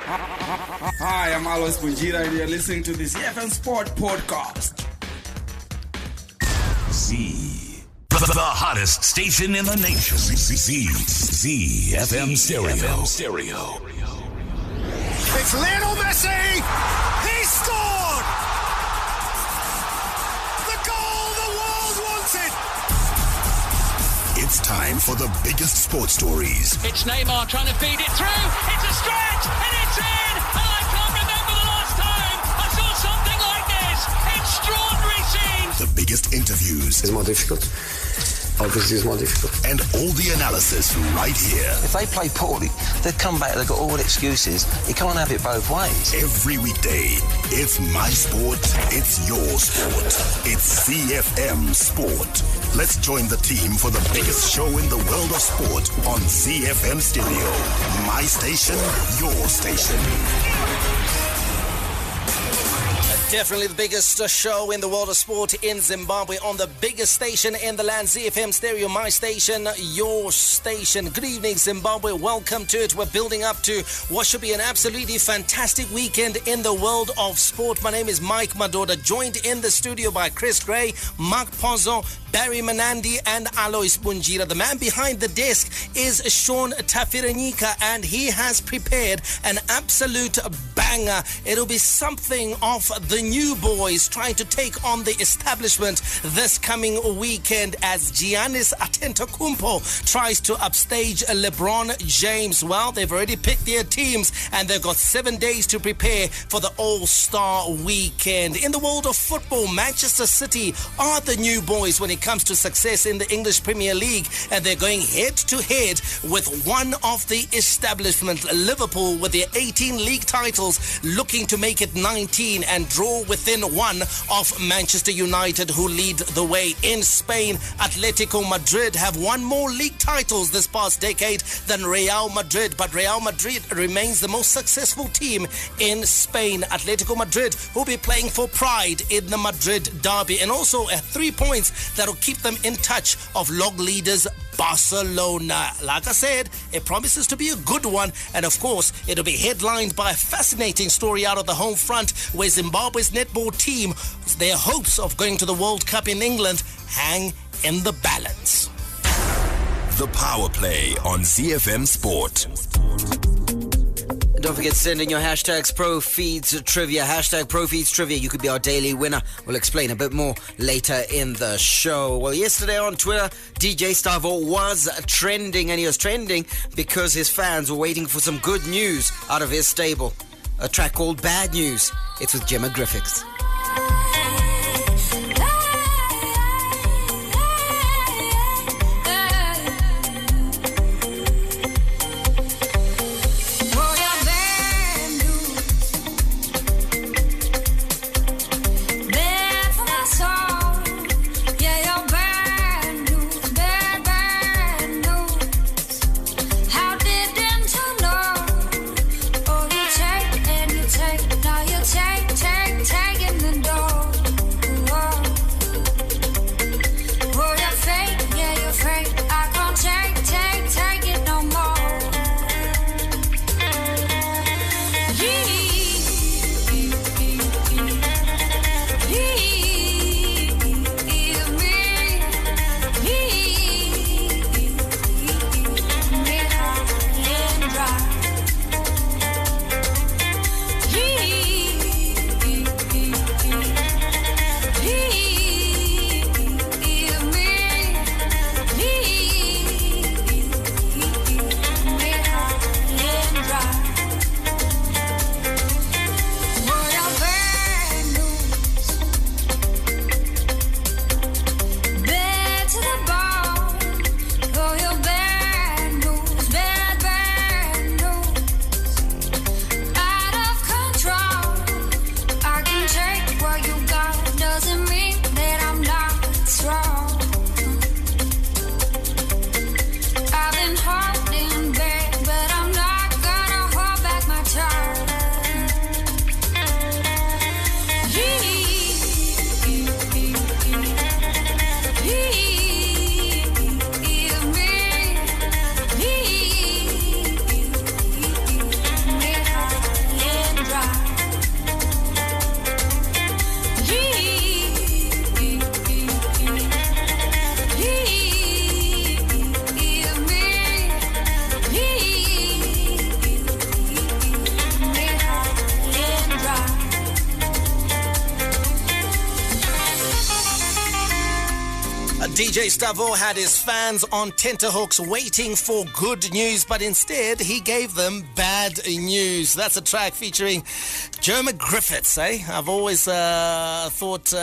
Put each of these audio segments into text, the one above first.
Hi, I'm Alois Bunjira and you're listening to this ZiFM Sport Podcast. The hottest station in the nation. ZiFM Stereo. It's Lionel Messi! He scored! The goal the world wanted! It's time for the biggest sports stories. It's Neymar trying to feed it through. It's a stretch and it's in! And I can't remember the last time I saw something like this. Extraordinary scenes. The biggest interviews. It's more difficult. Obviously, it's more difficult. And all the analysis right here. If they play poorly, they come back, they've got all the excuses. You can't have it both ways. Every weekday, it's my sport, it's your sport. It's ZiFM Sport. Let's join the team for the biggest show in the world of sport on ZiFM Stereo. My station, your station. Definitely the biggest show in the world of sport in Zimbabwe on the biggest station in the land, ZiFM Stereo, my station, your station. Good evening, Zimbabwe. Welcome to it. We're building up to what should be an absolutely fantastic weekend in the world of sport. My name is Mike Madoda, joined in the studio by Chris Gray, Mark Pozzo, Barry Manandi and Alois Bunjira. The man behind the desk is Sean Tafiranika and he has prepared an absolute banger. It'll be something of the new boys trying to take on the establishment this coming weekend as Giannis Antetokounmpo tries to upstage LeBron James. Well, they've already picked their teams and they've got 7 days to prepare for the All-Star weekend. In the world of football, Manchester City are the new boys when it comes to success in the English Premier League, and they're going head-to-head with one of the establishments, Liverpool, with their 18 league titles, looking to make it 19 and draw within one of Manchester United, who lead the way. In Spain, Atletico Madrid have won more league titles this past decade than Real Madrid, but Real Madrid remains the most successful team in Spain. Atletico Madrid will be playing for pride in the Madrid derby, and also at 3 points that will keep them in touch of log leaders Barcelona. Like I said, it promises to be a good one, and of course it'll be headlined by a fascinating story out of the home front where Zimbabwe's netball team, their hopes of going to the World Cup in England hang in the balance. The Power Play on ZiFM Sport. Don't forget to send in your hashtags ProFeeds Trivia. Hashtag ProFeeds Trivia. You could be our daily winner. We'll explain a bit more later in the show. Well, yesterday on Twitter, DJ Stavo was trending, and he was trending because his fans were waiting for some good news out of his stable. A track called Bad News. It's with Gemma Griffiths. Taking DJ Stavo had his fans on tenterhooks waiting for good news, but instead he gave them bad news. That's a track featuring Jerma Griffiths, eh? I've always thought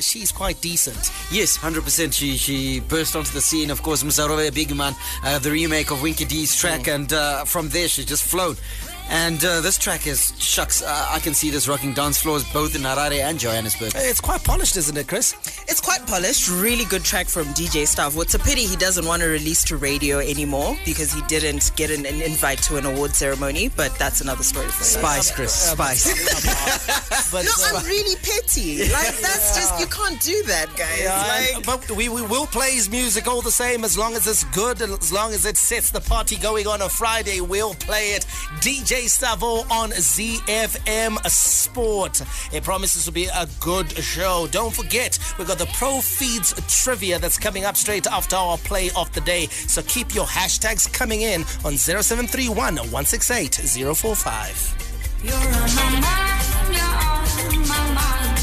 she's quite decent. Yes, 100%. She burst onto the scene. Of course, Msarove Bigman, the remake of Winky D's track, and from there she's just flown. And this track is, shucks, I can see this rocking dance floors both in Harare and Johannesburg. It's quite polished, isn't it, Chris? It's quite polished. Really good track from DJ Stavo. It's a pity he doesn't want to release to radio anymore because he didn't get an invite to an award ceremony, but that's another story for Spice, Chris, spice. But, I'm really petty. Like, that's just, you can't do that, guys. Yeah, but we will play his music all the same as long as it's good and as long as it sets the party going on a Friday. We'll play it. DJ Stavo on ZiFM Sport. It promises to be a good show. Don't forget, we've got the Pro Feeds trivia that's coming up straight after our play of the day. So keep your hashtags coming in on 0731 168 045. You're on my mind, you're on my mind.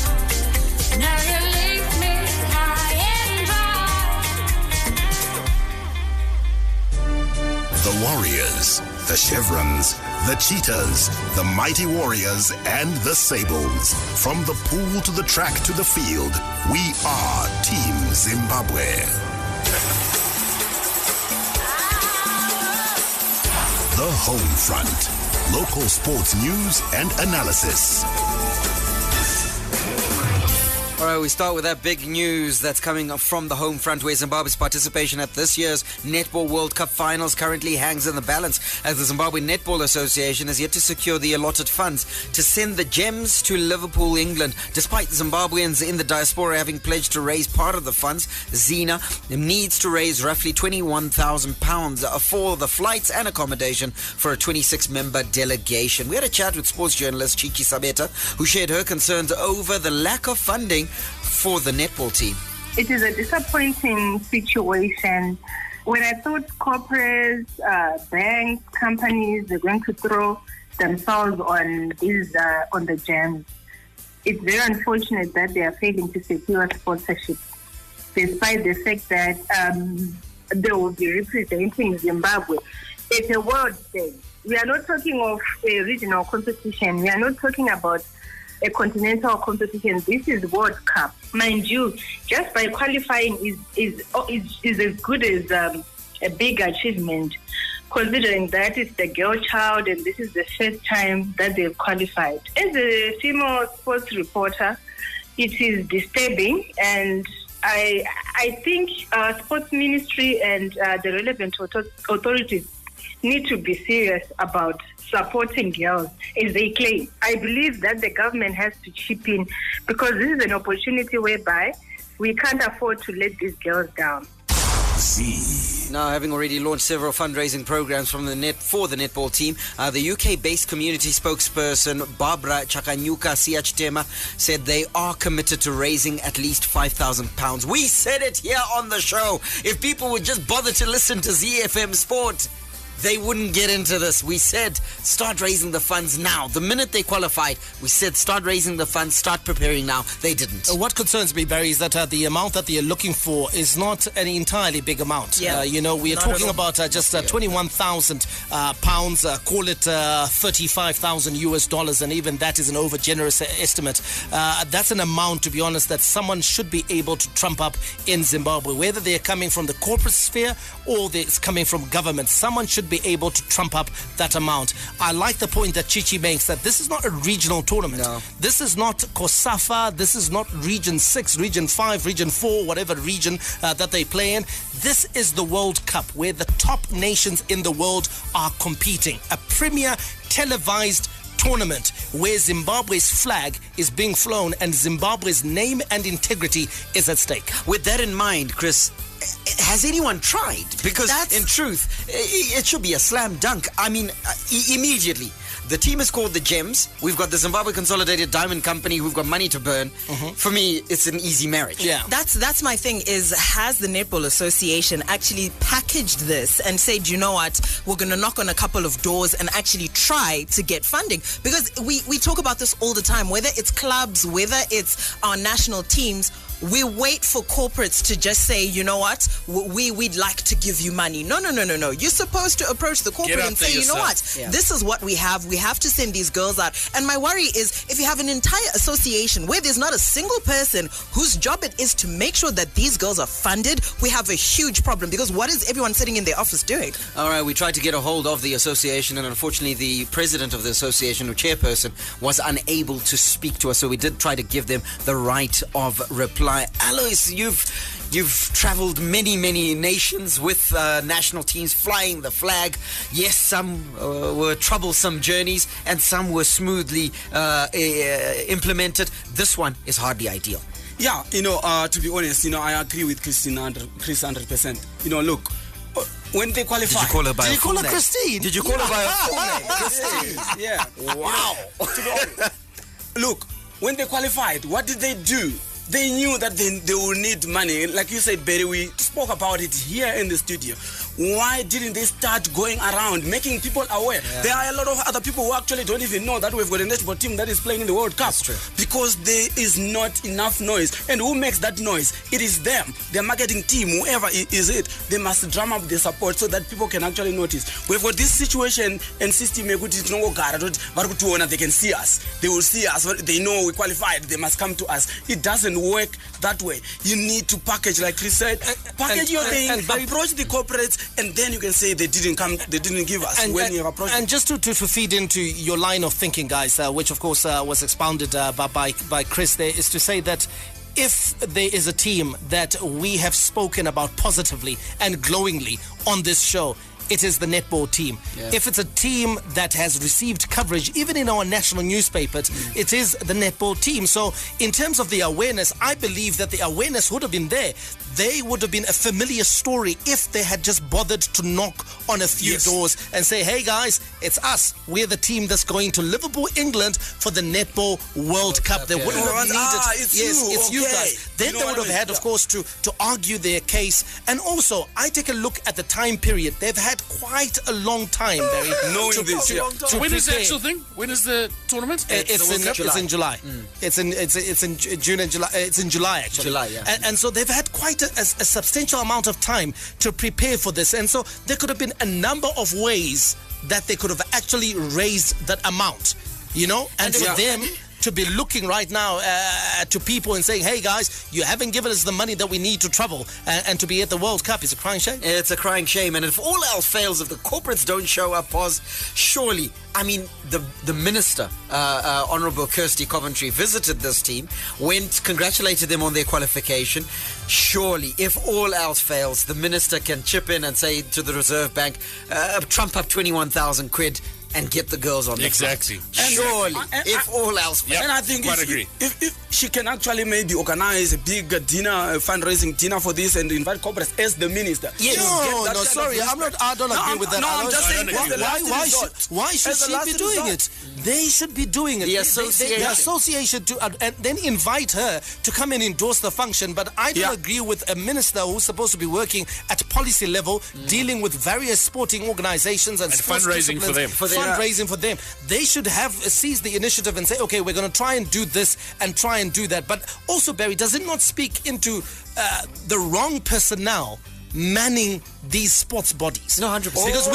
Now you leave me high and dry. The Warriors, the Chevrons, the Cheetahs, the Mighty Warriors, and the Sables. From the pool to the track to the field, we are Team Zimbabwe. The Home Front. Local sports news and analysis. All right, we start with that big news that's coming from the home front, where Zimbabwe's participation at this year's Netball World Cup finals currently hangs in the balance, as the Zimbabwe Netball Association has yet to secure the allotted funds to send the Gems to Liverpool, England. Despite the Zimbabweans in the diaspora having pledged to raise part of the funds, Zina needs to raise roughly £21,000 for the flights and accommodation for a 26-member delegation. We had a chat with sports journalist Chichi Sabeta, who shared her concerns over the lack of funding for the netball team. It is a disappointing situation. When I thought corporates, banks, companies are going to throw themselves on these on the Gems, it's very unfortunate that they are failing to secure sponsorship, despite the fact that they will be representing Zimbabwe. It's a world stage. We are not talking of a regional competition. We are not talking about a continental competition. This is World Cup. Mind you, just by qualifying is as good as a big achievement, considering that it's the girl child and this is the first time that they've qualified. As a female sports reporter, it is disturbing, and I think sports ministry and the relevant authorities need to be serious about supporting girls as they claim. I believe that the government has to chip in, because this is an opportunity whereby we can't afford to let these girls down. Now, having already launched several fundraising programs for the netball team, the UK-based community spokesperson Barbara Chakanyuka Siachtema said they are committed to raising at least £5,000. We said it here on the show. If people would just bother to listen to ZiFM Sport, they wouldn't get into this. We said, start raising the funds now. The minute they qualified, we said, start raising the funds, start preparing now. They didn't. What concerns me, Barry, is that the amount that they're looking for is not an entirely big amount. Yeah. We are talking about just £21,000, call it $35,000, and even that is an over-generous estimate. That's an amount, to be honest, that someone should be able to trump up in Zimbabwe. Whether they're coming from the corporate sphere or it's coming from government, someone should be able to trump up that amount. I like the point that Chichi makes, that this is not a regional tournament. No. This is not COSAFA. This is not Region 6, Region 5, Region 4, whatever region that they play in. This is the World Cup, where the top nations in the world are competing. A premier televised tournament where Zimbabwe's flag is being flown and Zimbabwe's name and integrity is at stake. With that in mind, Chris, has anyone tried? Because in truth, it should be a slam dunk. I mean, immediately. The team is called the Gems. We've got the Zimbabwe Consolidated Diamond Company who've got money to burn. Mm-hmm. For me, it's an easy marriage. Yeah. That's my thing, is has the Netball Association actually packaged this and said, you know what, we're going to knock on a couple of doors and actually try to get funding? Because we talk about this all the time, whether it's clubs, whether it's our national teams, we wait for corporates to just say, you know what, we'd like to give you money. No. You're supposed to approach the corporate and say, you know what, this is what we have. We have to send these girls out. And my worry is if you have an entire association where there's not a single person whose job it is to make sure that these girls are funded, we have a huge problem, because what is everyone sitting in their office doing? All right, we tried to get a hold of the association, and unfortunately the president of the association, or chairperson, was unable to speak to us, so we did try to give them the right of reply. Alois, you've traveled many nations with national teams flying the flag. Yes, some were troublesome journeys and some were smoothly implemented. This one is hardly ideal. Yeah, to be honest, I agree with Chris 100%. Look, when they qualify... Did you call her by Did a you call full her name? Christine? Did you call her by a full name? Christine, yeah. Wow. Look, when they qualified, what did they do? They knew that they will need money. Like you said, Barry, we spoke about it here in the studio. Why didn't they start going around, making people aware? Yeah. There are a lot of other people who actually don't even know that we've got a netball team that is playing in the World Cup. That's true. Because there is not enough noise. And who makes that noise? It is them. Their marketing team, whoever is it, they must drum up the support so that people can actually notice. We've got this situation and system, they can see us. They will see us. They know we qualified. They must come to us. It doesn't work that way. You need to package, like Chris said, package your thing, approach the corporates, and then you can say they didn't give us when you approach. And just to feed into your line of thinking, guys, which of course was expounded by Chris there, is to say that if there is a team that we have spoken about positively and glowingly on this show, it is the netball team. Yeah. If it's a team that has received coverage, even in our national newspapers, it is the netball team. So in terms of the awareness, I believe that the awareness would have been there. They would have been a familiar story if they had just bothered to knock on a few doors and say, hey guys, it's us. We're the team that's going to Liverpool, England for the Netball World Cup. They wouldn't have needed... it's you okay. guys. Then they would have had, of course, to argue their case. And also, I take a look at the time period. They've had quite a long time, Barry. Knowing this, So when is the actual thing? When is the tournament? It's in July. It's in June and July. It's in July, actually. July, yeah. And so they've had quite a substantial amount of time to prepare for this. And so there could have been a number of ways that they could have actually raised that amount, and for them to be looking right now to people and saying, hey guys, you haven't given us the money that we need to travel and to be at the World Cup. It's a crying shame. It's a crying shame. And if all else fails, if the corporates don't show up, surely, I mean, the minister, Honourable Kirsty Coventry, visited this team, congratulated them on their qualification. Surely, if all else fails, the minister can chip in and say to the Reserve Bank, trump up 21,000 quid and get the girls on the exactly. Surely, if all else fails. And I think if she can actually maybe organize a big dinner, fundraising dinner for this and invite corporates as the minister. Yes. No, sorry, I don't agree with that. No, I'm just saying, why should she be doing it? They should be doing it. The association and then invite her to come and endorse the function. But I don't agree with a minister who's supposed to be working at policy level, dealing with various sporting organizations and fundraising for them. Fundraising for them. They should have seized the initiative and say, okay, we're going to try and do this and try and do that. But also, Barry, does it not speak into the wrong personnel manning these sports bodies? No, 100%. Because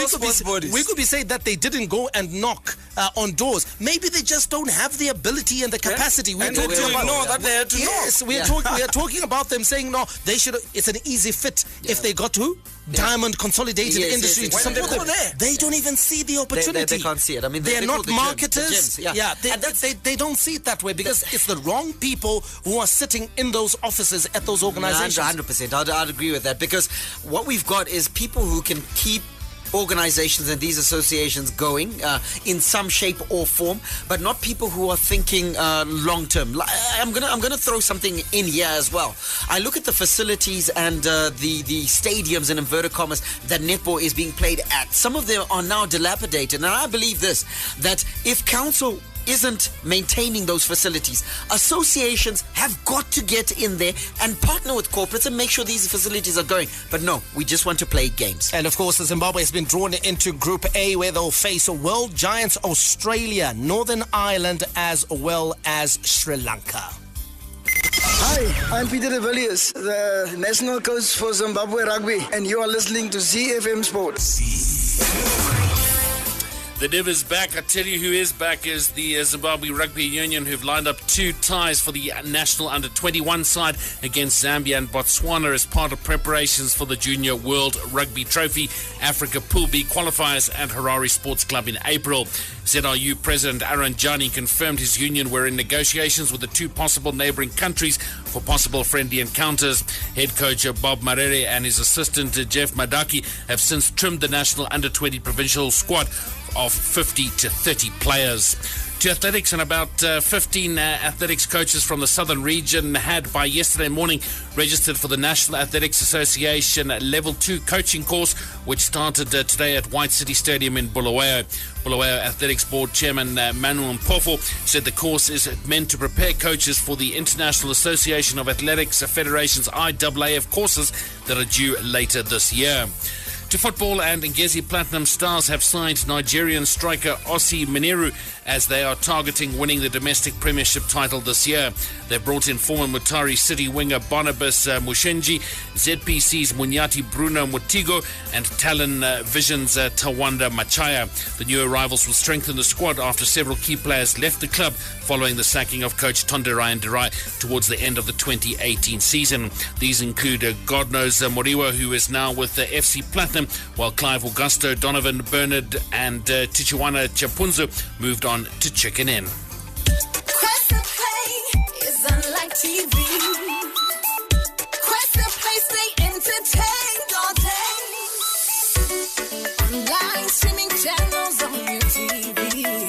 we could be saying that they didn't go and knock on doors. Maybe they just don't have the ability and the capacity. We're talking about that they had to knock. We are talking about them saying, no, they should. It's an easy fit if they got to Diamond Consolidated Industry to support them. They don't even see the opportunity. They can't see it. I mean, they're not marketers. The gyms. They don't see it that way because it's the wrong people who are sitting in those offices at those organizations. 100%. I'd agree with that because what we've got is people who can keep organizations and these associations going in some shape or form, but not people who are thinking long term. I'm gonna throw something in here as well. I look at the facilities and the stadiums in inverted commas that netball is being played at. Some of them are now dilapidated, and I believe this, that if council isn't maintaining those facilities, associations have got to get in there and partner with corporates and make sure these facilities are going. But no, we just want to play games. And of course, Zimbabwe has been drawn into Group A, where they'll face world giants Australia, Northern Ireland, as well as Sri Lanka. Hi, I'm Peter de Villiers, the national coach for Zimbabwe Rugby, and you are listening to ZiFM Sports. The Div is back. I tell you who is back is the Zimbabwe Rugby Union, who've lined up 2 ties for the national under-21 side against Zambia and Botswana as part of preparations for the Junior World Rugby Trophy, Africa Pool B qualifiers and Harare Sports Club in April. ZRU President Aaron Jani confirmed his union were in negotiations with the 2 possible neighbouring countries for possible friendly encounters. Head coach Bob Marere and his assistant Jeff Madaki have since trimmed the national under-20 provincial squad of 50 to 30 players. To athletics, and about 15 athletics coaches from the southern region had by yesterday morning registered for the National Athletics Association Level 2 coaching course, which started today at White City Stadium in Bulawayo. Bulawayo Athletics Board Chairman Manuel Mpofo said the course is meant to prepare coaches for the International Association of Athletics Federation's IAAF courses that are due later this year. To football, and Ngezi Platinum Stars have signed Nigerian striker Ossie Mineru as they are targeting winning the domestic premiership title this year. They've brought in former Mutari City winger Barnabas Mushenji, ZPC's Munyati Bruno Mutigo, and Talon Vision's Tawanda Machaya. The new arrivals will strengthen the squad after several key players left the club following the sacking of coach Tonde Ryan Derai towards the end of the 2018 season. These include God knows Moriwa, who is now with the FC Platinum, while Clive Augusto, Donovan Bernard and Tichuana Chapunzu moved on to Chicken Inn. Crescent Play is unlike TV. Crescent Play stay entertained all day. Online streaming channels on your TV.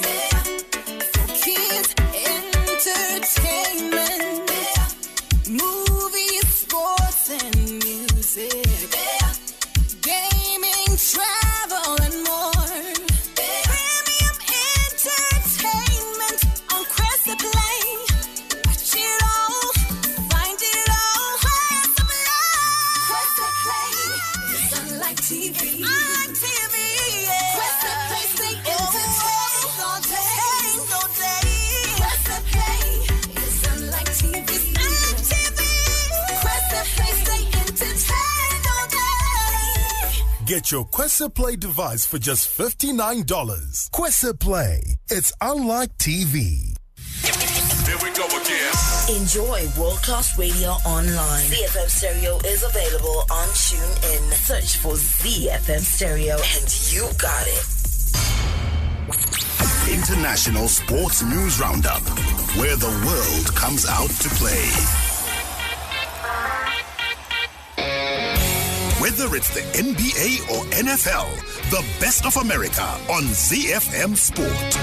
For kids, entertainment. Movies, sports and music. Gaming, travel and more. Premium entertainment on Crescent Play. Watch it all, find it all. Crescent Play is unlike TV. Unlike TV, yeah. Crescent Play stay entertained all day. Crescent Play is unlike TV. Unlike TV. Crescent Play stay entertained all day. Get your Quessa Play device for just $59. Quessa Play. It's unlike TV. Here we go again. Enjoy world-class radio online. ZiFM Stereo is available on TuneIn. Search for ZiFM Stereo and you got it. International Sports News Roundup, where the world comes out to play. Whether it's the NBA or NFL, the best of America on ZiFM Sport.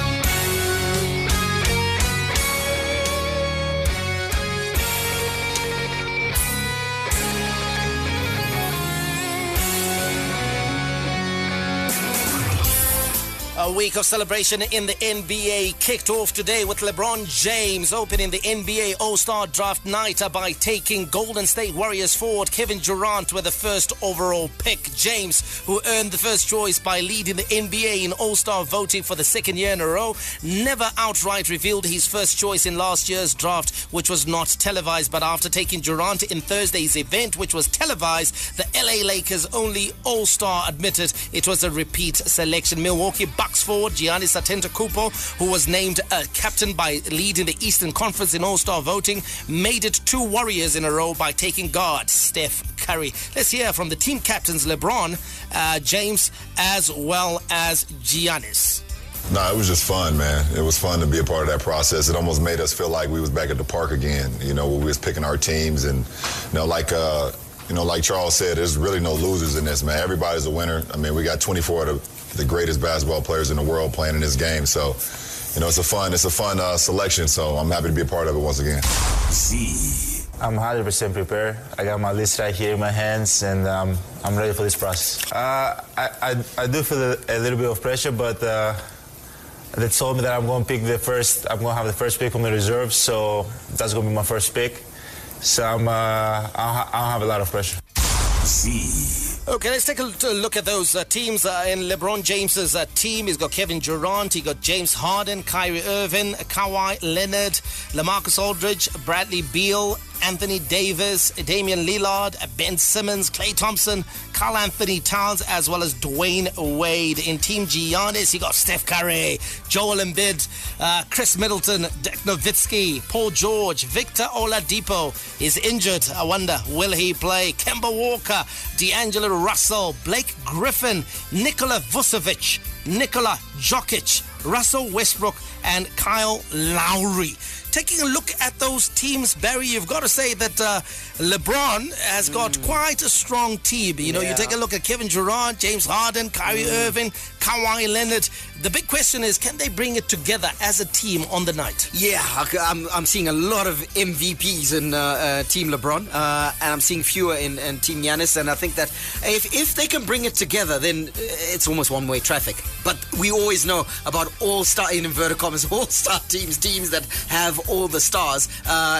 A week of celebration in the NBA kicked off today with LeBron James opening the NBA All-Star Draft night by taking Golden State Warriors forward Kevin Durant with the first overall pick. James, who earned the first choice by leading the NBA in All-Star voting for the second year in a row, never outright revealed his first choice in last year's draft, which was not televised. But after taking Durant in Thursday's event, which was televised, the LA Lakers' only All-Star admitted it was a repeat selection. Milwaukee Bucks forward Giannis Antetokounmpo, who was named captain by leading the Eastern Conference in All-Star voting, made it 2 Warriors in a row by taking guard Steph Curry. Let's hear from the team captains LeBron James as well as Giannis. No, it was just fun, man. It was fun to be a part of that process. It almost made us feel like we was back at the park again, where we was picking our teams. And, like Charles said, there's really no losers in this, man. Everybody's a winner. I mean, we got 24 of the greatest basketball players in the world playing in this game. So, it's a fun selection. So I'm happy to be a part of it once again. I'm 100% prepared. I got my list right here in my hands, and I'm ready for this process. I do feel a little bit of pressure, but they told me that I'm going to have the first pick from the reserves, so that's going to be my first pick. So I'll have a lot of pressure. Okay, let's take a look at those teams. In LeBron James's team, he's got Kevin Durant, he got James Harden, Kyrie Irving, Kawhi Leonard, LaMarcus Aldridge, Bradley Beal, Anthony Davis, Damian Lillard, Ben Simmons, Klay Thompson, Karl Anthony Towns, as well as Dwayne Wade. In Team Giannis, you got Steph Curry, Joel Embiid, Chris Middleton, Dirk Nowitzki, Paul George, Victor Oladipo is injured. I wonder, will he play? Kemba Walker, D'Angelo Russell, Blake Griffin, Nikola Vucevic, Nikola Jokic, Russell Westbrook, and Kyle Lowry. Taking a look at those teams, Barry, you've got to say that LeBron has got quite a strong team. You know, you take a look at Kevin Durant, James Harden, Kyrie Irving, Kawhi Leonard. The big question is, can they bring it together as a team on the night? Yeah, I'm seeing a lot of MVPs in Team LeBron, and I'm seeing fewer in Team Giannis. And I think that if they can bring it together, then it's almost one-way traffic. But we always know about all-star, in inverted commas, all-star teams that have all the stars.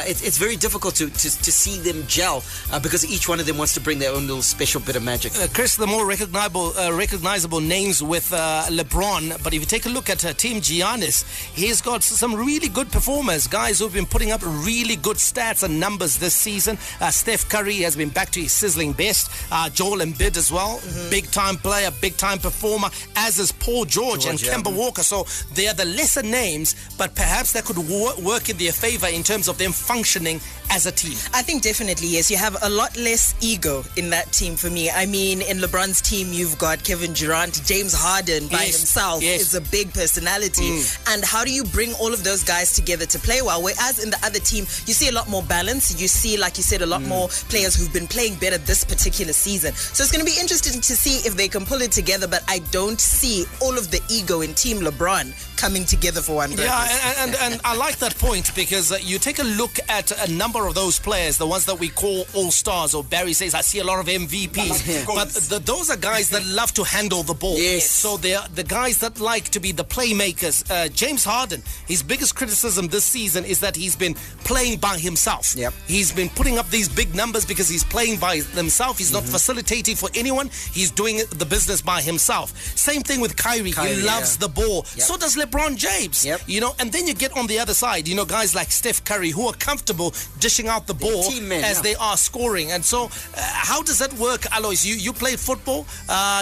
It's very difficult to see them gel because each one of them wants to bring their own little special bit of magic. Chris, the more recognizable names with LeBron, but if you take a look at Team Giannis, he's got some really good performers, guys who've been putting up really good stats and numbers this season. Steph Curry has been back to his sizzling best. Joel Embiid as well, big-time player, big-time performer, as is Paul George and Kemba Walker. So they are the lesser names, but perhaps that could work in their favor in terms of them functioning as a team. I think definitely, yes. You have a lot less ego in that team for me. I mean, in LeBron's team, you've got Kevin Durant, James Harden by himself is a big personality. And how do you bring all of those guys together to play well? Whereas in the other team, you see a lot more balance. You see, like you said, a lot more players who've been playing better this particular season. So it's going to be interesting to see if they can pull it together, but I don't see all of the ego in Team LeBron coming together for one purpose. Yeah, and I like that point because you take a look at a number of those players, the ones that we call all-stars, or Barry says, I see a lot of MVPs, but those are guys that love to handle the ball. Yes. So they're the guys that like to be the playmakers. James Harden, his biggest criticism this season is that he's been playing by himself. He's been putting up these big numbers because he's playing by himself. He's not facilitating for anyone. He's doing the business by himself. Same thing with Kyrie. He loves the ball. So does LeBron James. You know, and then you get on the other side, you know, guys like Steph Curry who are comfortable dishing out the ball as they are scoring. And so how does that work, Alois? You play football,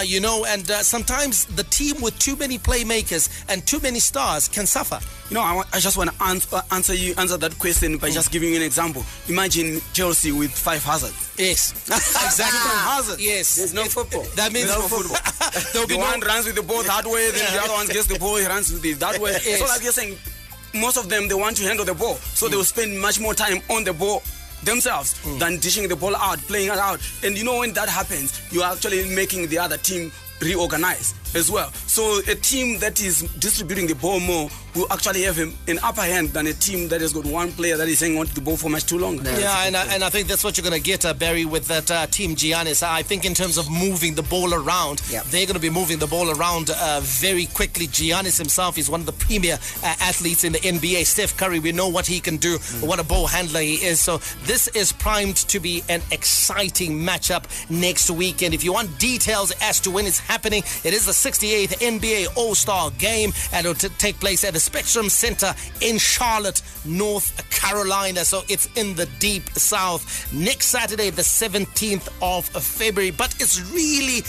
you know, and sometimes the team with too many playmakers and too many stars can suffer. You know, I just want to answer that question by just giving you an example. Imagine Chelsea with 5 hazards. Yes, exactly. Hazards. Yes, there's no football. That means no football. The one runs with the ball that way, then the other one gets the ball, he runs with it that way. So like you're saying, most of them, they want to handle the ball, so they will spend much more time on the ball themselves than dishing the ball out, playing it out. And you know, when that happens, you're actually making the other team reorganize as well. So a team that is distributing the ball more will actually have an upper hand than a team that has got one player that is hanging on to the ball for much too long. Yeah, and I think that's what you're going to get, Barry, with that Team Giannis. I think in terms of moving the ball around, they're going to be moving the ball around very quickly. Giannis himself is one of the premier athletes in the NBA. Steph Curry, we know what he can do, what a ball handler he is. So this is primed to be an exciting matchup next weekend. If you want details as to when it's happening, it is the 68th NBA All-Star Game, and it'll take place at the Spectrum Center in Charlotte, North Carolina. So it's in the deep south. Next Saturday, the 17th of February. But it's really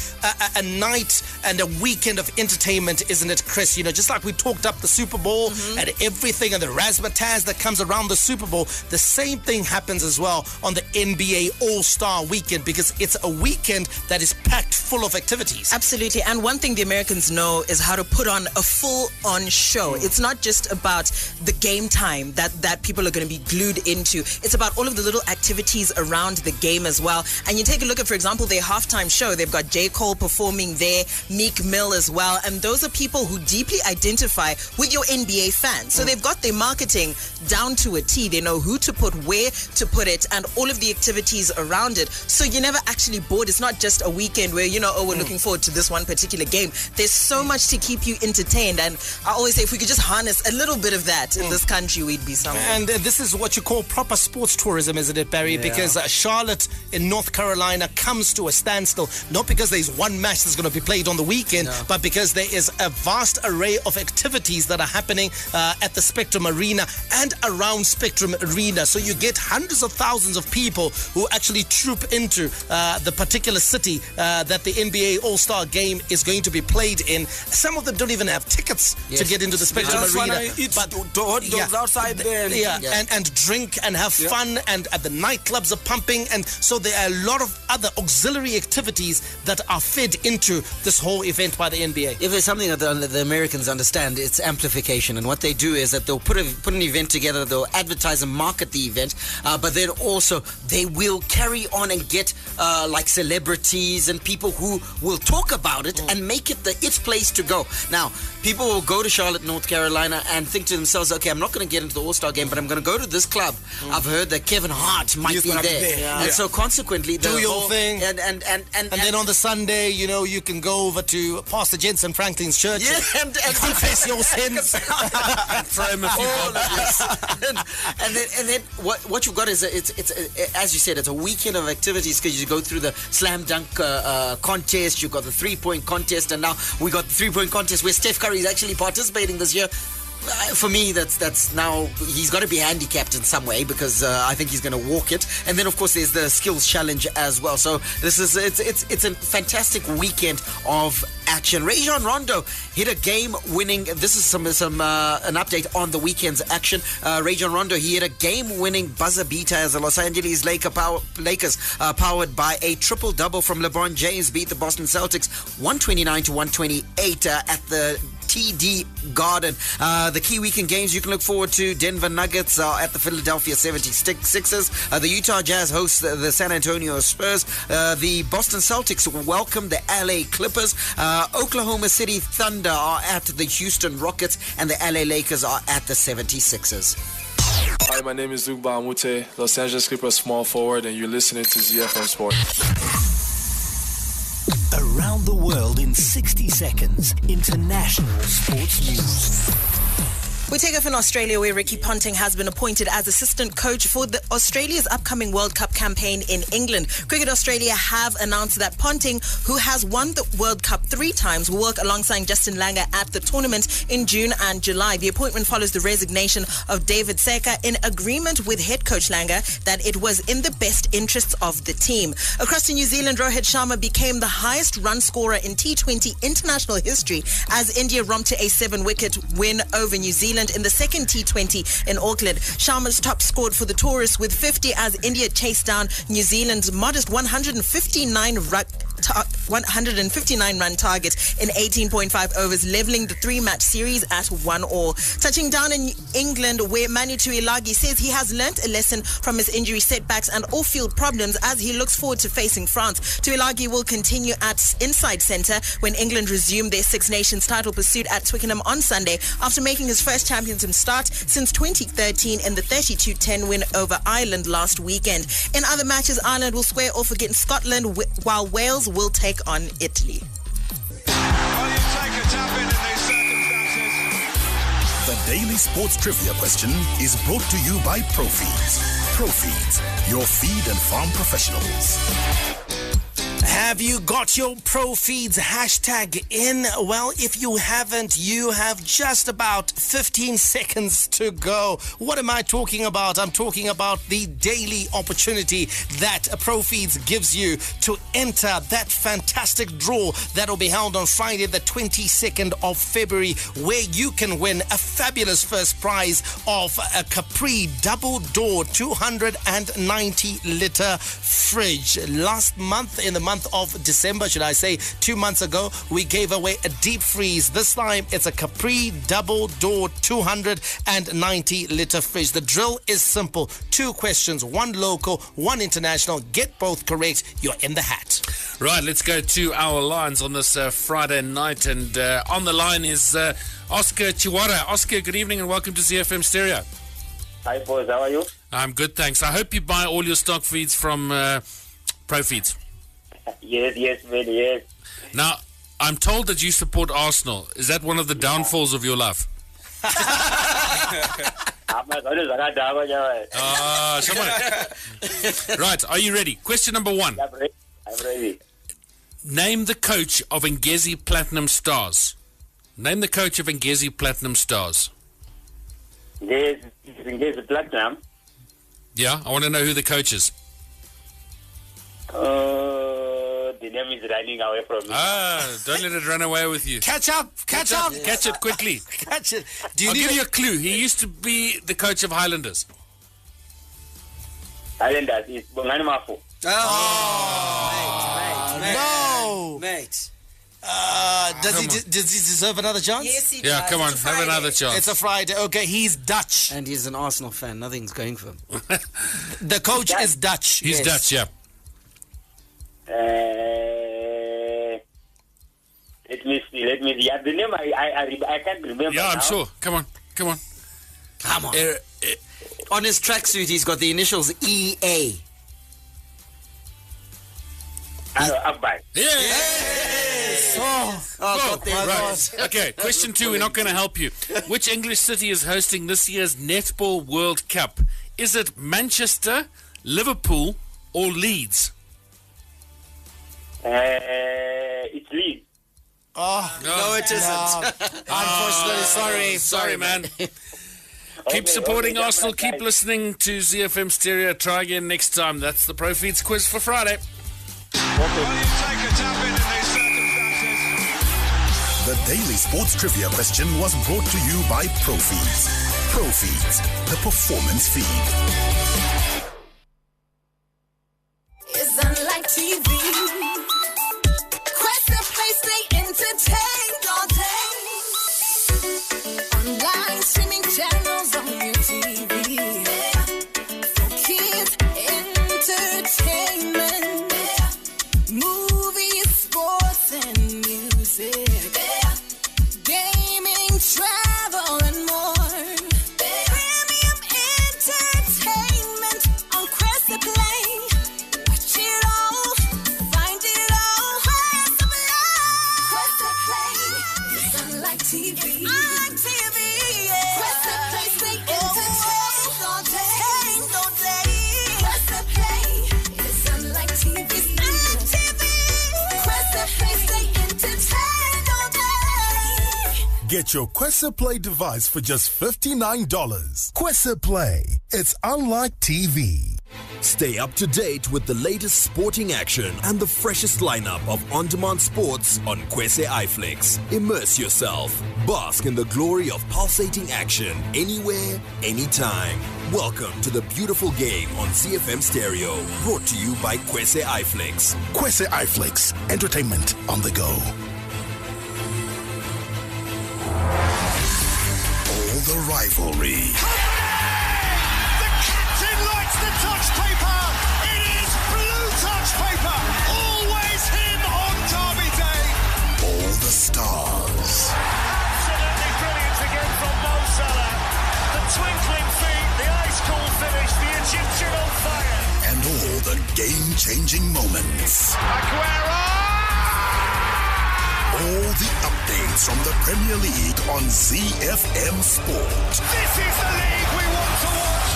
a night and a weekend of entertainment, isn't it, Chris? You know, just like we talked up the Super Bowl and everything and the razzmatazz that comes around the Super Bowl, the same thing happens as well on the NBA All-Star Weekend, because it's a weekend that is packed full of activities. Absolutely. And one thing the Americans know is how to put on a full-on show. It's not just about the game time that people are going to be glued into. It's about all of the little activities around the game as well. And you take a look at, for example, their halftime show. They've got J. Cole performing there, Meek Mill as well. And those are people who deeply identify with your NBA fans. So they've got their marketing down to a T. They know who to put, where to put it, and all of the activities around it. So you're never actually bored. It's not just a weekend where, you know, oh, we're looking forward to this one particular game. There's so much to keep you entertained. And I always say, if we could just harness a little bit of that in this country, we'd be somewhere. And this is what you call proper sports tourism, isn't it, Barry? Yeah. Because Charlotte in North Carolina comes to a standstill, not because there's one match that's going to be played on the weekend, but because there is a vast array of activities that are happening at the Spectrum Arena and around Spectrum Arena. So you get hundreds of thousands of people who actually troop into the particular city that the NBA All-Star Game is going to be played in. Some of them don't even have tickets to get into the Spectrum Arena. But hot dogs outside there. And drink and have fun, and the nightclubs are pumping, and so there are a lot of other auxiliary activities that are fed into this whole event by the NBA. If there's something that the Americans understand, it's amplification, and what they do is that they'll put an event together, they'll advertise and market the event, but then also they will carry on and get like celebrities and people who will talk about it and make it its place to go. Now, people will go to Charlotte, North Carolina and think to themselves, okay, I'm not going to get into the All-Star Game, but I'm going to go to this club. I've heard that Kevin Hart might be there. And so consequently, do your thing. And then on the Sunday, you can go over to Pastor Jensen Franklin's church and confess your sins. And throw him a few and then what you've got is it's as you said, it's a weekend of activities, because you go through the slam dunk contest, you've got the 3-point contest, and now we got the 3-point contest where Steph Curry is actually participating this year. For me, that's now, he's got to be handicapped in some way, because I think he's going to walk it. And then, of course, there's the skills challenge as well. So this is it's a fantastic weekend of action. Rajon Rondo hit a game-winning. This is an update on the weekend's action. Rajon Rondo, he hit a game-winning buzzer beater as the Los Angeles Lakers, powered by a triple-double from LeBron James, beat the Boston Celtics 129-128 at the TD Garden. The key weekend games you can look forward to: Denver Nuggets at the Philadelphia 76ers. The Utah Jazz host the San Antonio Spurs. The Boston Celtics welcome the LA Clippers. Oklahoma City Thunder are at the Houston Rockets, and the LA Lakers are at the 76ers. Hi, my name is Luke Bahamute, Los Angeles Clippers small forward, and you're listening to ZiFM Sport. Around the world in 60 seconds. International sports news. We take off in Australia, where Ricky Ponting has been appointed as assistant coach for Australia's upcoming World Cup campaign in England. Cricket Australia have announced that Ponting, who has won the World Cup 3 times, will work alongside Justin Langer at the tournament in June and July. The appointment follows the resignation of David Seka, in agreement with head coach Langer that it was in the best interests of the team. Across to New Zealand, Rohit Sharma became the highest run scorer in T20 international history as India romped to a 7-wicket win over New Zealand in the second T20 in Auckland. Sharma's top scored for the tourists with 50 as India chased down New Zealand's modest 159 run target in 18.5 overs, levelling the 3-match series at 1-1. Touching down in England, where Manu Tuilagi says he has learnt a lesson from his injury setbacks and off-field problems as he looks forward to facing France. Tuilagi will continue at inside centre when England resume their Six Nations title pursuit at Twickenham on Sunday, after making his first championship start since 2013 in the 32-10 win over Ireland last weekend. In other matches, Ireland will square off against Scotland, while Wales will take on Italy. The Daily Sports Trivia question is brought to you by Profeeds. Profeeds, your feed and farm professionals. Have you got your Profeeds hashtag in? Well, if you haven't, you have just about 15 seconds to go. What am I talking about? I'm talking about the daily opportunity that Profeeds gives you to enter that fantastic draw that will be held on Friday, the 22nd of February, where you can win a fabulous first prize of a Capri double door 290-litre fridge. Last month, in the month of December, should I say, 2 months ago, we gave away a deep freeze. This time it's a Capri double door 290-litre fridge. The drill is simple: 2 questions, 1 local, 1 international. Get both correct, you're in the hat. Right, let's go to our lines on this Friday night, and on the line is Oscar Chiwara. Oscar, good evening and welcome to ZiFM Stereo. Hi boys, how are you? I'm good, thanks. I hope you buy all your stock feeds from Profeeds. Yes, really, yes. Now, I'm told that you support Arsenal. Is that one of the downfalls of your life? Right, are you ready? Question number 1. I'm ready. Name the coach of Ngezi Platinum Stars. Name the coach of Ngezi Platinum Stars. Ngezi Platinum? Yeah, I want to know who the coach is. The name is running away from me. Don't let it run away with you. Catch up. Catch it quickly. Catch it. I'll give you a clue. He used to be the coach of Highlanders. Highlanders is Bongani Mafu. Mate. Does he deserve another chance? Yes, he does. Yeah, come on, have another chance. It's a Friday. Okay, he's Dutch. And he's an Arsenal fan. Nothing's going for him. The coach is Dutch. He's Dutch, yeah. Let me see. Yeah, the name I can't remember. Yeah, I'm now. sure. Come on. On his tracksuit, he's got the initials EA. Abbai. Yes! Right. Okay, question 2. We're not going to help you. Which English city is hosting this year's Netball World Cup? Is it Manchester, Liverpool, or Leeds? It's Leeds. No, it isn't. Unfortunately, Sorry, man. Keep supporting Arsenal. Keep listening to ZiFM Stereo. Try again next time. That's the Profeeds quiz for Friday. The daily sports trivia question was brought to you by Profeeds. Profeeds, the performance feed. It's unlike TV. Quest a place they entertained all day. Online streaming channels on your TV. For kids, entertainment. Movies, sports, and music. Gaming, travel, and more. Premium entertainment on Quest to Play. Watch it all, find it all. Quest to Play. It's unlike TV. Unlike TV, yeah. Quest to Play, stay entertained all day. Quest to Play. It's unlike TV. It's unlike TV. Quest to Play, stay entertained all day. Get your Quessa Play device for just $59. Quessa Play. It's unlike TV. Stay up to date with the latest sporting action and the freshest lineup of on-demand sports on Kwese iFlix. Immerse yourself. Bask in the glory of pulsating action anywhere, anytime. Welcome to the beautiful game on ZiFM Stereo. Brought to you by Kwese iFlix. Kwese iFlix. Entertainment on the go. All the rivalry. The captain likes the touch paper. It is blue touch paper. Always him on Derby Day. All the stars. Absolutely brilliant again from Mo Salah. The twinkling feet, the ice cool finish, the Egyptian on fire. And all the game-changing moments. Aguero! All the updates from the Premier League on ZiFM Sport. This is the league we want to watch.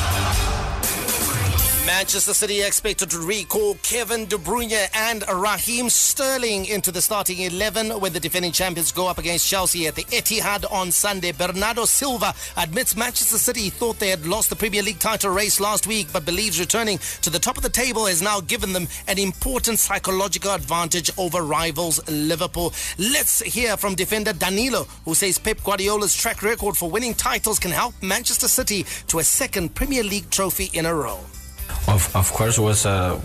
Manchester City expected to recall Kevin De Bruyne and Raheem Sterling into the starting 11 when the defending champions go up against Chelsea at the Etihad on Sunday. Bernardo Silva admits Manchester City thought they had lost the Premier League title race last week, but believes returning to the top of the table has now given them an important psychological advantage over rivals Liverpool. Let's hear from defender Danilo, who says Pep Guardiola's track record for winning titles can help Manchester City to a second Premier League trophy in a row. Of course, was a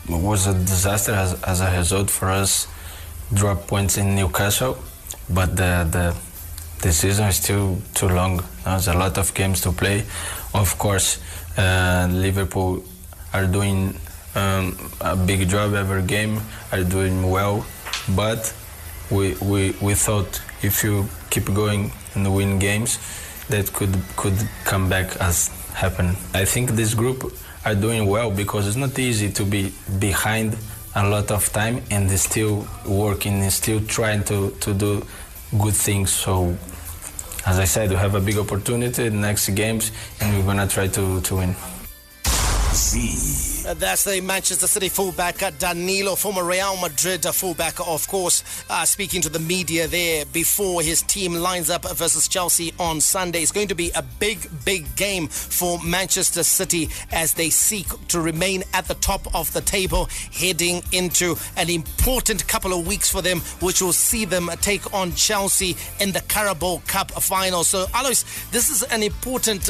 disaster as a result for us. Drop points in Newcastle, but the season is still too long. There's a lot of games to play. Of course, Liverpool are doing a big job every game, are doing well, but we thought if you keep going and win games, that could come back as happened. I think this group are doing well because it's not easy to be behind a lot of time, and they're still working and still trying to do good things. So, as I said, we have a big opportunity in the next games, and we're going to try to win. That's the Manchester City fullback Danilo, former Real Madrid fullback, of course, speaking to the media there before his team lines up versus Chelsea on Sunday. It's going to be a big game for Manchester City as they seek to remain at the top of the table, heading into an important couple of weeks for them, which will see them take on Chelsea in the Carabao Cup final. So, Alois, this is an important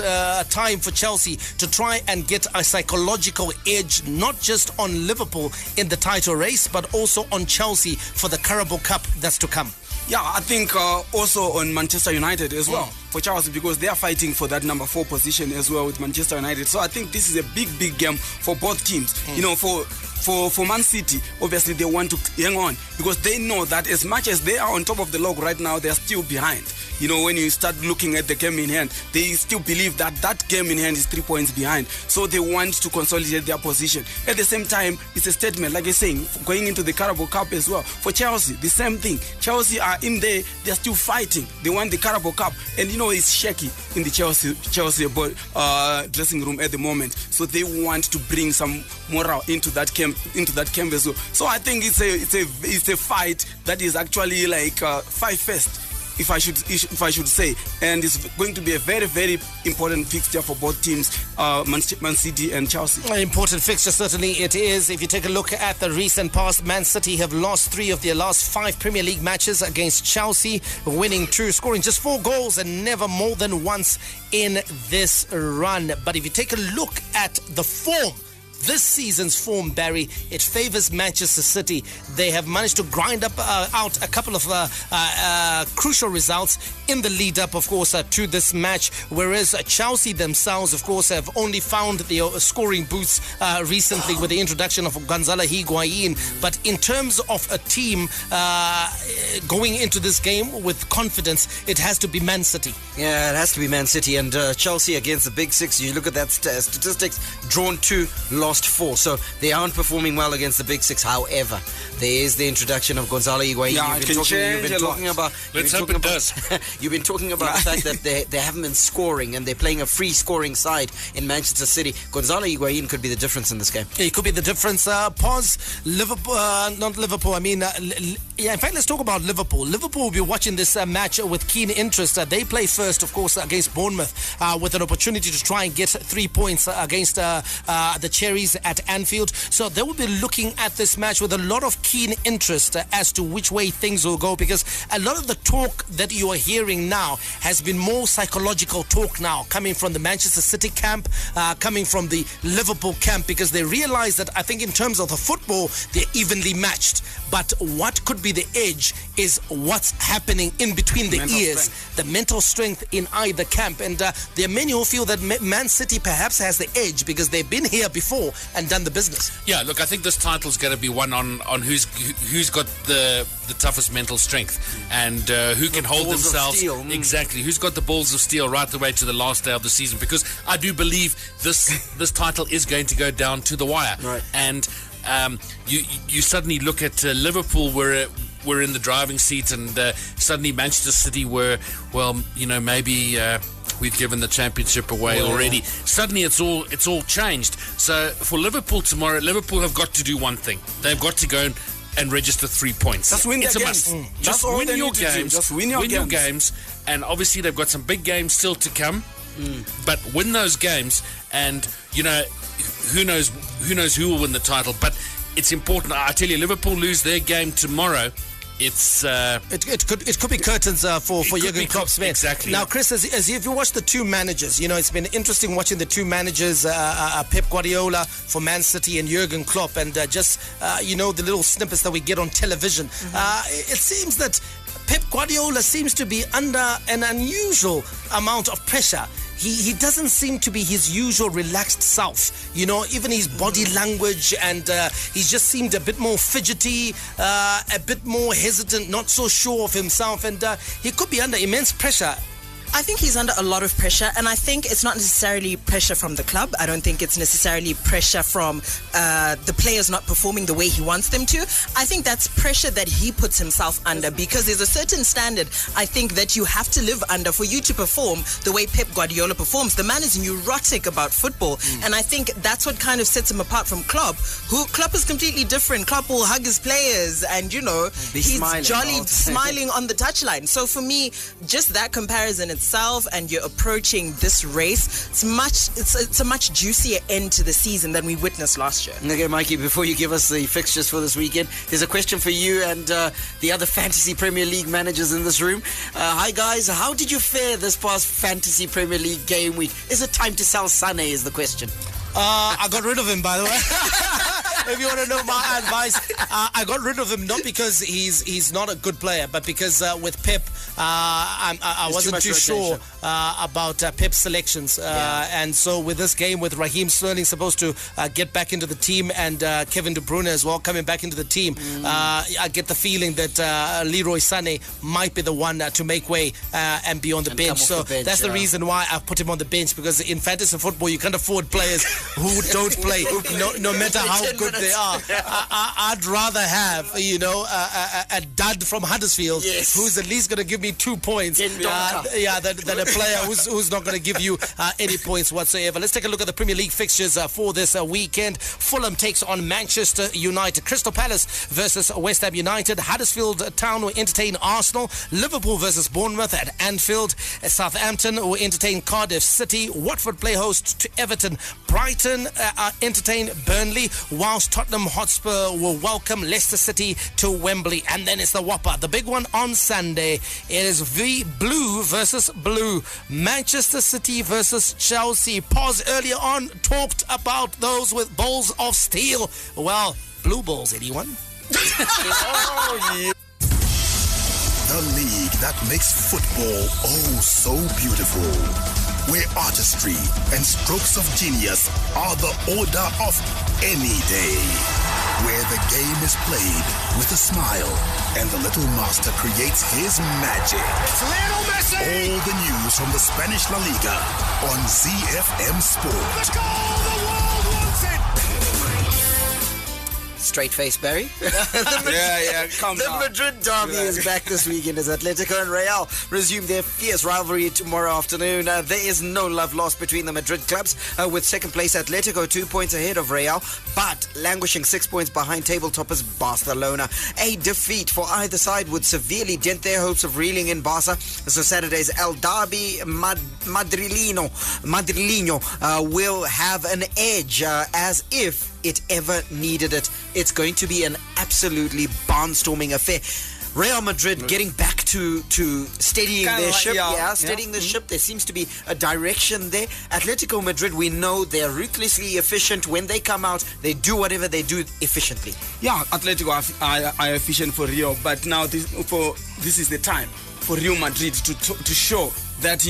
time for Chelsea to try and get a psychological edge, not just on Liverpool in the title race, but also on Chelsea for the Carabao Cup that's to come. Yeah, I think also on Manchester United as well for Chelsea, because they are fighting for that number 4 position as well with Manchester United. So I think this is a big game for both teams. You know, for Man City, obviously they want to hang on because they know that as much as they are on top of the log right now, they are still behind. You know, when you start looking at the game in hand, they still believe that that game in hand is 3 points behind. So they want to consolidate their position. At the same time, it's a statement, like you're saying, going into the Carabao Cup as well. For Chelsea, the same thing. Chelsea are in there, they're still fighting. They want the Carabao Cup. And you know, it's shaky in the Chelsea dressing room at the moment. So they want to bring some morale into that camp as well. So I think it's a fight that is actually like 5-1. If I should say, and it's going to be a very important fixture for both teams, Man City and Chelsea. An important fixture, certainly it is. If you take a look at the recent past, Man City have lost 3 of their last 5 Premier League matches against Chelsea, winning 2, scoring just 4 goals and never more than once in this run. But if you take a look at the form, this season's form, Barry, it favours Manchester City. They have managed to grind out a couple of crucial results in the lead up, of course, to this match, whereas Chelsea themselves, of course, have only found their scoring boosts recently with the introduction of Gonzalo Higuain. But in terms of a team going into this game with confidence, it has to be Man City. Yeah, it has to be Man City. And Chelsea against the Big Six, you look at that statistics, drawn 2, lost 4. So they aren't performing well against the Big Six. However, there is the introduction of Gonzalo Higuain. Yeah, You've been talking about Let's hope it does. You've been talking about the fact that they haven't been scoring and they're playing a free scoring side in Manchester City. Gonzalo Higuain could be the difference in this game. It could be the difference. Liverpool, not Liverpool. I mean, in fact, let's talk about Liverpool. Liverpool will be watching this match with keen interest. They play first, of course, against Bournemouth with an opportunity to try and get 3 points against the Cherries at Anfield. So they will be looking at this match with a lot of keen interest as to which way things will go, because a lot of the talk that you are hearing now has been more psychological talk now, coming from the Manchester City camp, coming from the Liverpool camp, because they realize that I think in terms of the football, they're evenly matched. But what could be the edge is what's happening in between the ears, the mental strength in either camp. And there are many who feel that Man City perhaps has the edge because they've been here before and done the business. Yeah, look, I think this title's going to be one on who's got the toughest mental strength and who can hold themselves. Exactly, who's got the balls of steel right the way to the last day of the season, because I do believe this title is going to go down to the wire. Right. And you suddenly look at Liverpool, we're in the driving seat, and suddenly Manchester City were, well, you know, maybe we've given the championship away already. Suddenly it's all changed. So for Liverpool tomorrow, Liverpool have got to do one thing. They've got to go and register 3 points. Just win it's their a games. must. Just win your games. Just win your games. And obviously they've got some big games still to come. But win those games, and you know, who knows who will win the title. But it's important. I tell you, Liverpool lose their game tomorrow, it's it could be curtains for Jurgen Klopp's men. Exactly. Now, Chris, as if you watch the 2 managers, you know, it's been interesting watching the 2 managers, Pep Guardiola for Man City and Jurgen Klopp, and you know, the little snippets that we get on television. It seems that Pep Guardiola seems to be under an unusual amount of pressure. He doesn't seem to be his usual relaxed self. You know, even his body language, and he just seemed a bit more fidgety, a bit more hesitant, not so sure of himself, and he could be under immense pressure I think he's under a lot of pressure, and I think it's not necessarily pressure from the club. I don't think it's necessarily pressure from the players not performing the way he wants them to. I think that's pressure that he puts himself under, because there's a certain standard, I think, that you have to live under for you to perform the way Pep Guardiola performs. The man is neurotic about football, and I think that's what kind of sets him apart from Klopp. Klopp is completely different. Klopp will hug his players, and he's smiling on the touchline. So for me, just that comparison itself, and you're approaching this race, it's a much juicier end to the season than we witnessed last year. Okay, Mikey, before you give us the fixtures for this weekend, there's a question for you and the other Fantasy Premier League managers in this room. Hi guys, how did you fare this past Fantasy Premier League game week? Is it time to sell Sané is the question. I got rid of him, by the way. If you want to know my advice, I got rid of him not because he's not a good player, but because with Pep, I wasn't too sure about Pep's selections. And so with this game, with Raheem Sterling supposed to get back into the team, and Kevin De Bruyne as well coming back into the team, I get the feeling that Leroy Sané might be the one to make way and be on the bench. So that's the reason why I've put him on the bench, because in fantasy football, you can't afford players who don't play, no matter how good they are. I'd rather have, a dud from Huddersfield who's at least going to give me 2 points than a player who's not going to give you any points whatsoever. Let's take a look at the Premier League fixtures for this weekend. Fulham takes on Manchester United. Crystal Palace versus West Ham United. Huddersfield Town will entertain Arsenal. Liverpool versus Bournemouth at Anfield. Southampton will entertain Cardiff City. Watford play host to Everton. Brighton entertain Burnley, whilst Tottenham Hotspur will welcome Leicester City to Wembley. And then it's the whopper, the big one on Sunday. It is blue versus blue. Manchester City versus Chelsea. Pause earlier on talked about those with balls of steel. Well, blue balls, anyone? Oh, yeah. The league that makes football oh so beautiful, where artistry and strokes of genius are the order of any day, where the game is played with a smile and the little master creates his magic. It's Lionel Messi! All the news from the Spanish La Liga on ZiFM Sport. The goal the world wants it! Straight face, Barry. Calm down. The Madrid derby is back this weekend as Atletico and Real resume their fierce rivalry tomorrow afternoon. There is no love lost between the Madrid clubs, with second place Atletico 2 points ahead of Real, but languishing 6 points behind table toppers Barcelona. A defeat for either side would severely dent their hopes of reeling in Barca. So Saturday's El Derby Madrilino will have an edge, as if it ever needed it. It's going to be an absolutely barnstorming affair. Real Madrid getting back to steadying their ship. Steadying the ship. There seems to be a direction there. Atletico Madrid, we know they're ruthlessly efficient. When they come out, they do whatever they do efficiently. Yeah, Atletico are efficient for Rio, but now this is the time for Real Madrid to show that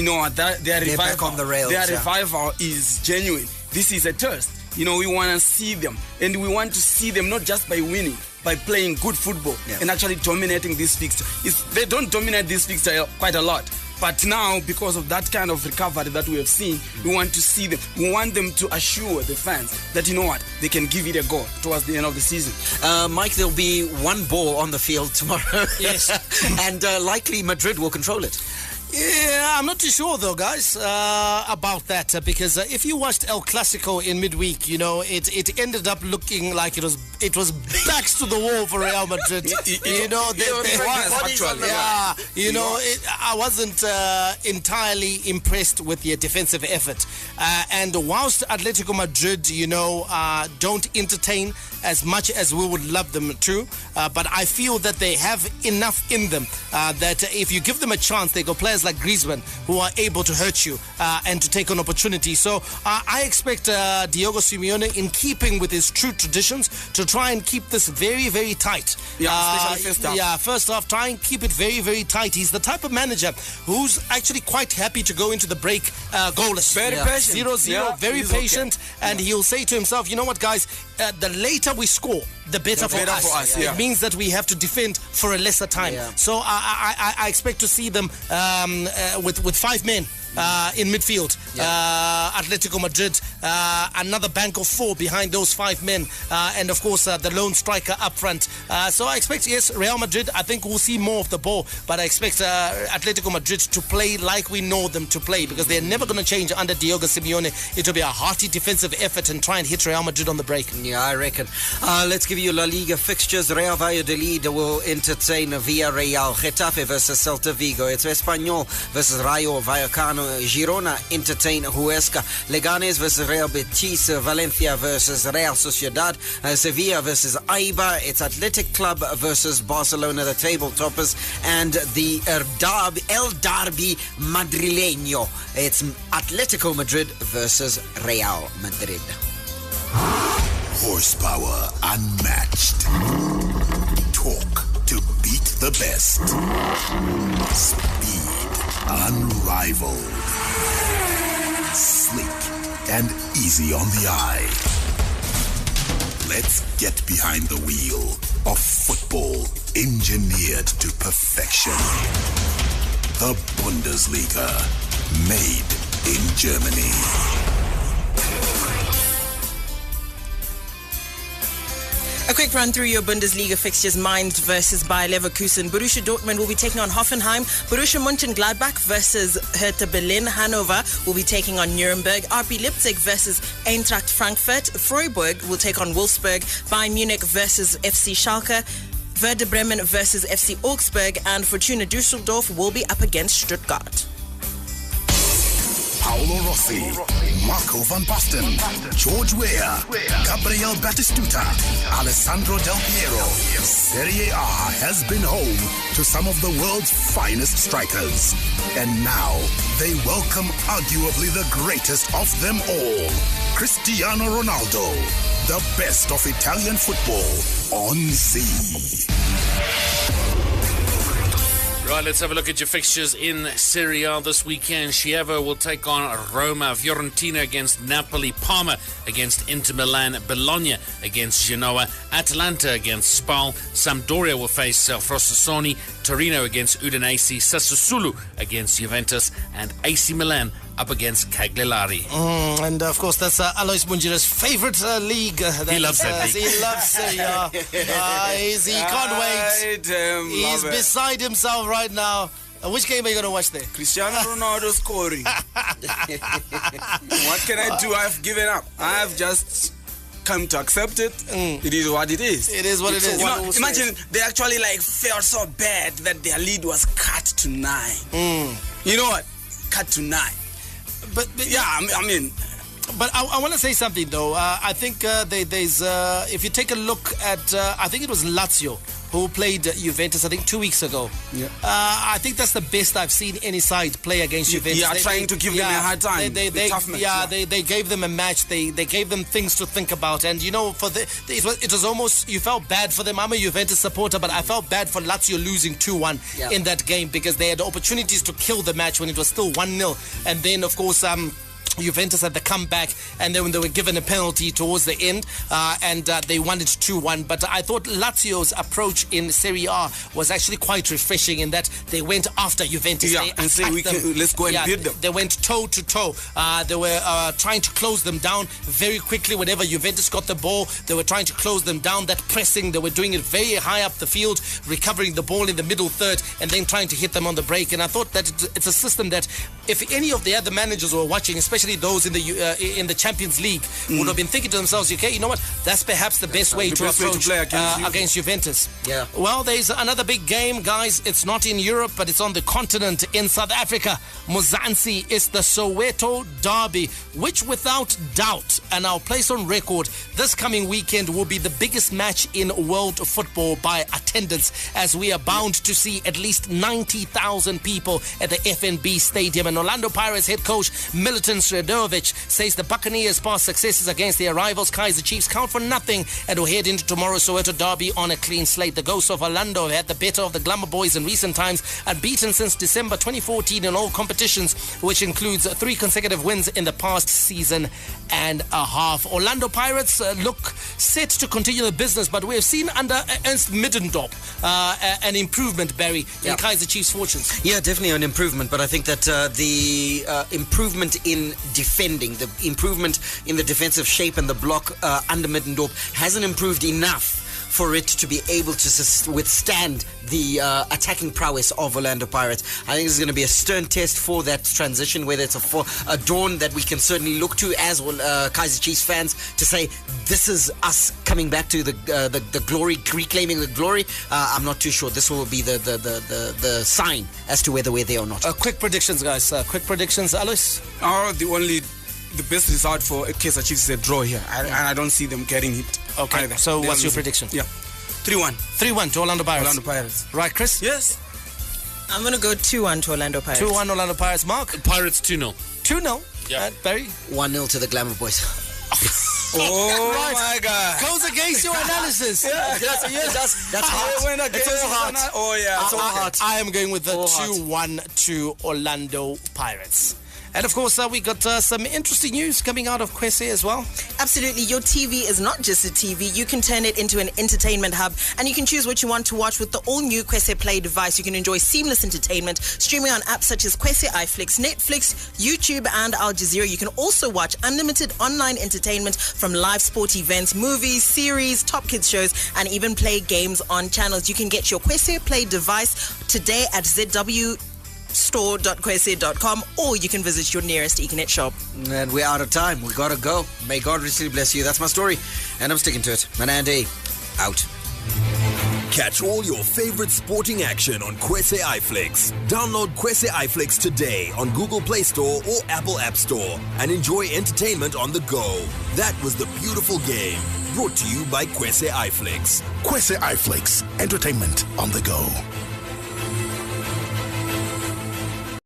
their revival, back on the rails, revival is genuine. This is a thirst. We want to see them, and we want to see them not just by winning, by playing good football and actually dominating this fixture. They don't dominate this fixture quite a lot, but now, because of that kind of recovery that we have seen, we want to see them. We want them to assure the fans that, they can give it a go towards the end of the season. Mike, there'll be one ball on the field tomorrow. Yes. And likely Madrid will control it. Yeah, I'm not too sure though, guys, about that, because if you watched El Clasico in midweek, it ended up looking like it was backs to the wall for Real Madrid. I wasn't entirely impressed with the defensive effort, and whilst Atletico Madrid, don't entertain as much as we would love them to, but I feel that they have enough in them that if you give them a chance, they go players like Griezmann who are able to hurt you and to take on opportunity. So I expect Diego Simeone, in keeping with his true traditions, to try and keep this very, very tight. Especially first half. First half, try and keep it very, very tight. He's the type of manager who's actually quite happy to go into the break goalless. Very patient. 0-0, very patient, and he'll say to himself, you know what, guys, the later we score, the better for us. It means that we have to defend for a lesser time. So I expect to see them with 5 men in midfield. Atletico Madrid, another bank of 4 behind those 5 men, and of course the lone striker up front. So I expect, yes, Real Madrid, I think we'll see more of the ball, but I expect Atletico Madrid to play like we know them to play, because they're never going to change under Diogo Simeone. It will be a hearty defensive effort and try and hit Real Madrid on the break. Yeah, I reckon. Let's give you La Liga fixtures. Real Valladolid will entertain Villarreal. Getafe versus Celta Vigo. It's Espanyol versus Rayo Vallecano. Girona entertain Huesca. Leganes versus Real Betis. Valencia versus Real Sociedad. Sevilla versus Eibar. It's Athletic Club versus Barcelona, the table toppers, and the El Derby Madrileño. It's Atletico Madrid versus Real Madrid. Horsepower unmatched. Torque to beat the best. Speed unrivaled. Sleek and easy on the eye. Let's get behind the wheel of football engineered to perfection. The Bundesliga, made in Germany. A quick run through your Bundesliga fixtures. Mainz versus Bayer Leverkusen. Borussia Dortmund will be taking on Hoffenheim. Borussia Mönchengladbach versus Hertha Berlin. Hannover will be taking on Nuremberg. RB Leipzig versus Eintracht Frankfurt. Freiburg will take on Wolfsburg. Bayern Munich versus FC Schalke. Werder Bremen versus FC Augsburg. And Fortuna Düsseldorf will be up against Stuttgart. Paolo Rossi, Marco van Basten, George Weah, Gabriel Batistuta, Alessandro Del Piero. Serie A has been home to some of the world's finest strikers. And now they welcome arguably the greatest of them all, Cristiano Ronaldo, the best of Italian football on Z. Right, let's have a look at your fixtures in Serie A this weekend. Chievo will take on Roma, Fiorentina against Napoli, Parma against Inter Milan, Bologna against Genoa, Atalanta against Spal, Sampdoria will face Frosinone, Torino against Udinese, Sassuolo against Juventus, and AC Milan up against Cagliari. And of course, that's Alois Munjira's favorite league. He loves that league. He loves Serie A. He can't wait. He's beside himself right now. Which game are you going to watch there? Cristiano Ronaldo scoring. What can I do? I've given up. I've just come to accept it. It is what it is. It is what it is. Imagine they actually felt so bad that their lead was cut to 9. You know what? Cut to 9. But yeah, I mean. But I want to say something though. I think there's if you take a look at I think it was Lazio who played Juventus, I think 2 weeks ago. Yeah. I think that's the best I've seen any side play against Juventus. Yeah, trying to give them a hard time. They gave them a match. They gave them things to think about. And you know, it was almost, you felt bad for them. I'm a Juventus supporter, but I felt bad for Lazio losing 2-1 in that game, because they had opportunities to kill the match when it was still 1-0. And then, of course, Juventus had the comeback, and then when they were given a penalty towards the end, and they won it 2-1. But I thought Lazio's approach in Serie A was actually quite refreshing in that they went after Juventus. Yeah, and say let's go and beat them. They went toe to toe. They were trying to close them down very quickly. Whenever Juventus got the ball, they were trying to close them down. That pressing, they were doing it very high up the field, recovering the ball in the middle third, and then trying to hit them on the break. And I thought that it's a system that if any of the other managers were watching, especially those in the Champions League, would have been thinking to themselves, okay, you know what, that's perhaps the best way to approach against Juventus. Yeah. Well, there's another big game, guys. It's not in Europe, but it's on the continent in South Africa. Mzansi is the Soweto Derby, which without doubt, and I'll place on record, this coming weekend will be the biggest match in world football by attendance, as we are bound to see at least 90,000 people at the FNB Stadium. And Orlando Pirates head coach Milton Sredovic says the Buccaneers' past successes against their rivals Kaizer Chiefs count for nothing and will head into tomorrow's Soweto derby on a clean slate. The Ghosts of Orlando have had the better of the Glamour Boys in recent times, unbeaten since December 2014 in all competitions, which includes 3 consecutive wins in the past season and a half. Orlando Pirates look set to continue the business, but we have seen under Ernst Middendorp an improvement, Barry, in Kaizer Chiefs' fortunes. Yeah, definitely an improvement, but I think that the improvement in defending, the improvement in the defensive shape and the block under Middendorp hasn't improved enough for it to be able to withstand the attacking prowess of Orlando Pirates. I think it's going to be a stern test for that transition, whether it's a dawn that we can certainly look to as Kaizer Chiefs fans to say, this is us coming back to the glory, reclaiming the glory. I'm not too sure. This will be the sign as to whether we're there or not. Quick predictions, guys. Quick predictions. Alois? The best result for Kaizer Chiefs is a draw here. I don't see them getting hit. Okay, either. So what's your prediction? Yeah, 3-1. 3-1 to Orlando Pirates. Orlando Pirates. Right, Chris? Yes. I'm going to go 2-1 to Orlando Pirates. 2-1 Orlando Pirates. Mark? Pirates 2-0. 2-0? Yeah. Barry? 1-0 to the Glamour Boys. Oh my God! Goes against your analysis. That's hard. It's all hard. Oh yeah, it's all hard. I am going with the 2-1 to Orlando Pirates. And of course, we got some interesting news coming out of Kwese as well. Absolutely. Your TV is not just a TV. You can turn it into an entertainment hub, and you can choose what you want to watch with the all-new Kwese Play device. You can enjoy seamless entertainment streaming on apps such as Kwese iFlix, Netflix, YouTube, and Al Jazeera. You can also watch unlimited online entertainment from live sport events, movies, series, top kids shows, and even play games on channels. You can get your Kwese Play device today at ZW.store.kwese.com, or you can visit your nearest Econet shop. And we're out of time. We gotta go. May God richly bless you. That's my story, and I'm sticking to it. Manande, out. Catch all your favorite sporting action on Kwese iFlix. Download Kwese iFlix today on Google Play Store or Apple App Store and enjoy entertainment on the go. That was The Beautiful Game, brought to you by Kwese iFlix. Kwese iFlix, entertainment on the go.